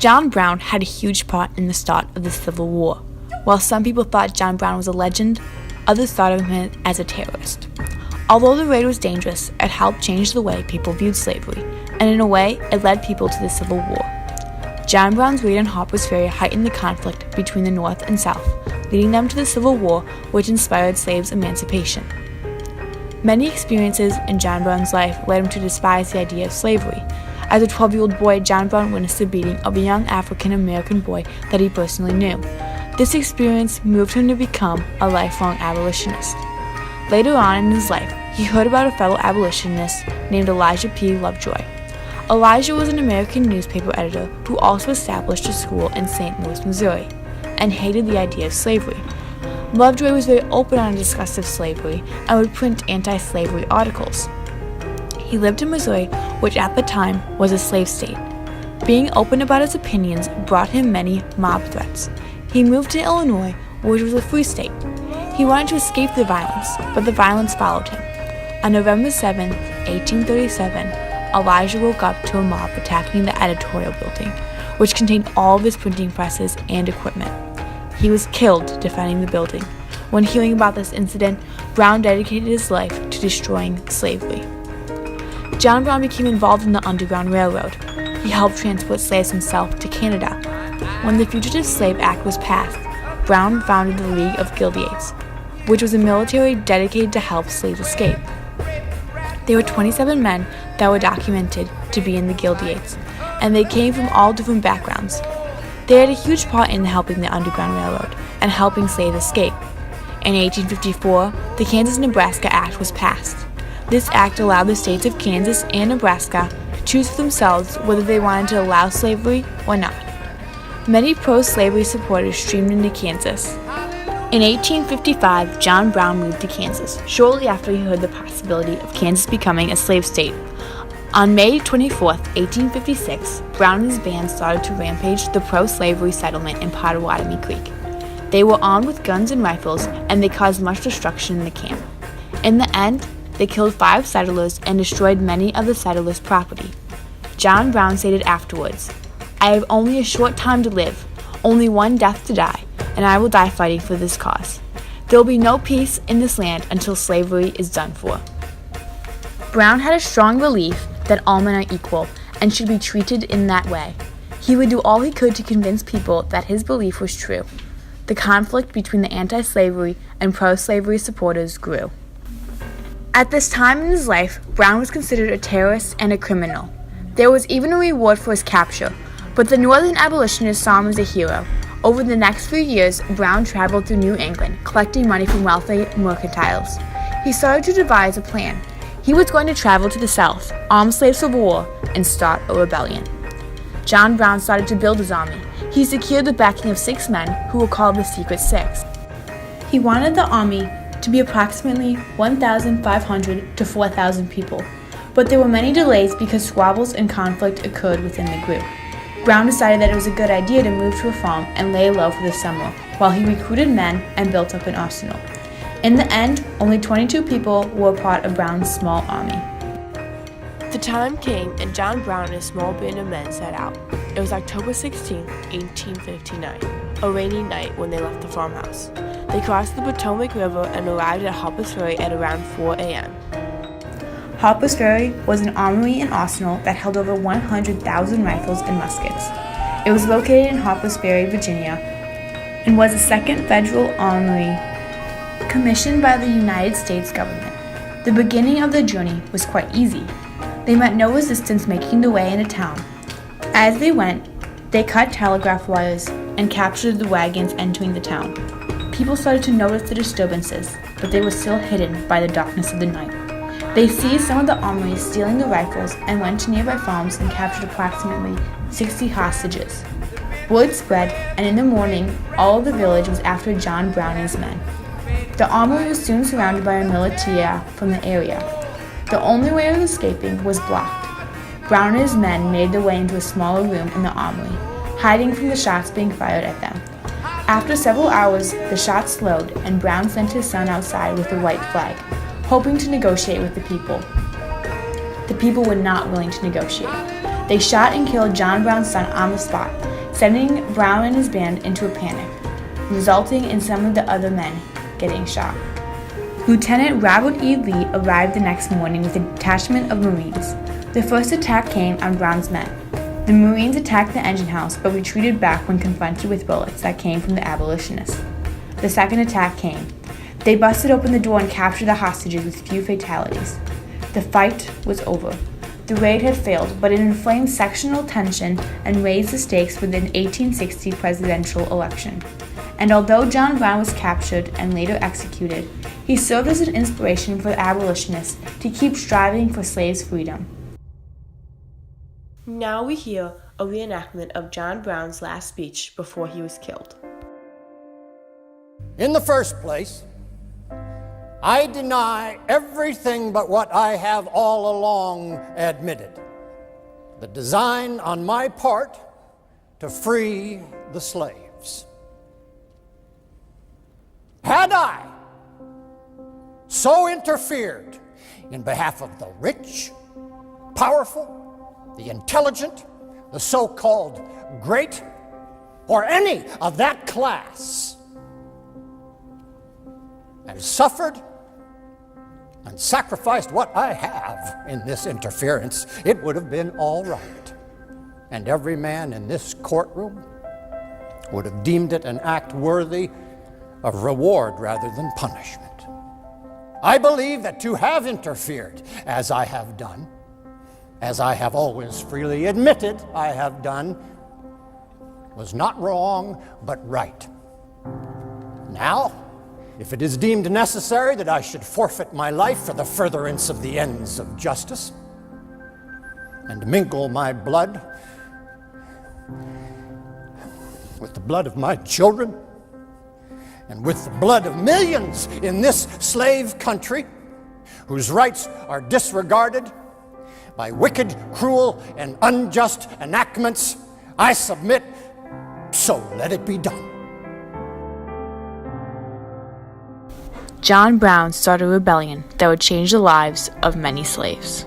John Brown had a huge part in the start of the Civil War. While some people thought John Brown was a legend, others thought of him as a terrorist. Although the raid was dangerous, it helped change the way people viewed slavery, and in a way, it led people to the Civil War. John Brown's raid on Harpers Ferry heightened the conflict between the North and South, leading them to the Civil War, which inspired slaves' emancipation. Many experiences in John Brown's life led him to despise the idea of slavery. As a 12-year-old boy, John Brown witnessed the beating of a young African-American boy that he personally knew. This experience moved him to become a lifelong abolitionist. Later on in his life, he heard about a fellow abolitionist named Elijah P. Lovejoy. Elijah was an American newspaper editor who also established a school in St. Louis, Missouri, and hated the idea of slavery. Lovejoy was very open on the discussion of slavery and would print anti-slavery articles. He lived in Missouri, which at the time was a slave state. Being open about his opinions brought him many mob threats. He moved to Illinois, which was a free state. He wanted to escape the violence, but the violence followed him. On November 7, 1837, Elijah woke up to a mob attacking the editorial building, which contained all of his printing presses and equipment. He was killed defending the building. When hearing about this incident, Brown dedicated his life to destroying slavery. John Brown became involved in the Underground Railroad. He helped transport slaves himself to Canada. When the Fugitive Slave Act was passed, Brown founded the League of Guildiates, which was a military dedicated to help slaves escape. There were 27 men that were documented to be in the Guildiates, and they came from all different backgrounds. They had a huge part in helping the Underground Railroad and helping slaves escape. In 1854, the Kansas-Nebraska Act was passed. This act allowed the states of Kansas and Nebraska to choose for themselves whether they wanted to allow slavery or not. Many pro-slavery supporters streamed into Kansas. In 1855, John Brown moved to Kansas, shortly after he heard the possibility of Kansas becoming a slave state. On May 24, 1856, Brown and his band started to rampage the pro-slavery settlement in Pottawatomie Creek. They were armed with guns and rifles, and they caused much destruction in the camp. In the end, they killed 5 settlers and destroyed many of the settlers' property. John Brown stated afterwards, "I have only a short time to live, only one death to die, and I will die fighting for this cause. There will be no peace in this land until slavery is done for." Brown had a strong belief that all men are equal and should be treated in that way. He would do all he could to convince people that his belief was true. The conflict between the anti-slavery and pro-slavery supporters grew. At this time in his life, Brown was considered a terrorist and a criminal. There was even a reward for his capture, but the Northern abolitionists saw him as a hero. Over the next few years, Brown traveled through New England, collecting money from wealthy mercantiles. He started to devise a plan. He was going to travel to the South, arm slaves for war, and start a rebellion. John Brown started to build his army. He secured the backing of 6 men who were called the Secret Six. He wanted the army to be approximately 1,500 to 4,000 people, but there were many delays because squabbles and conflict occurred within the group. Brown decided that it was a good idea to move to a farm and lay low for the summer while he recruited men and built up an arsenal. In the end, only 22 people were part of Brown's small army. The time came and John Brown and a small band of men set out. It was October 16, 1859, a rainy night when they left the farmhouse. They crossed the Potomac River and arrived at Harpers Ferry at around 4 a.m. Harpers Ferry was an armory and arsenal that held over 100,000 rifles and muskets. It was located in Harpers Ferry, Virginia, and was the second federal armory commissioned by the United States government. The beginning of the journey was quite easy. They met no resistance making their way into town. As they went, they cut telegraph wires and captured the wagons entering the town. People started to notice the disturbances, but they were still hidden by the darkness of the night. They seized some of the armory, stealing the rifles, and went to nearby farms and captured approximately 60 hostages. Word spread, and in the morning, all of the village was after John Brown and his men. The armory was soon surrounded by a militia from the area. The only way of escaping was blocked. Brown and his men made their way into a smaller room in the armory, hiding from the shots being fired at them. After several hours, the shots slowed, and Brown sent his son outside with a white flag, hoping to negotiate with the people. The people were not willing to negotiate. They shot and killed John Brown's son on the spot, sending Brown and his band into a panic, resulting in some of the other men getting shot. Lieutenant Robert E. Lee arrived the next morning with a detachment of Marines. The first attack came on Brown's men. The Marines attacked the engine house but retreated back when confronted with bullets that came from the abolitionists. The second attack came. They busted open the door and captured the hostages with few fatalities. The fight was over. The raid had failed, but it inflamed sectional tension and raised the stakes for the 1860 presidential election. And although John Brown was captured and later executed, he served as an inspiration for the abolitionists to keep striving for slaves' freedom. Now we hear a reenactment of John Brown's last speech before he was killed. In the first place, I deny everything but what I have all along admitted. The design on my part to free the slaves. Had I so interfered in behalf of the rich, powerful, the intelligent, the so-called great, or any of that class, and suffered and sacrificed what I have in this interference, it would have been all right. And every man in this courtroom would have deemed it an act worthy of reward rather than punishment. I believe that to have interfered as I have done, as I have always freely admitted I have done, was not wrong, but right. Now, if it is deemed necessary that I should forfeit my life for the furtherance of the ends of justice, and mingle my blood with the blood of my children, and with the blood of millions in this slave country, whose rights are disregarded by wicked, cruel, and unjust enactments, I submit, so let it be done. John Brown started a rebellion that would change the lives of many slaves.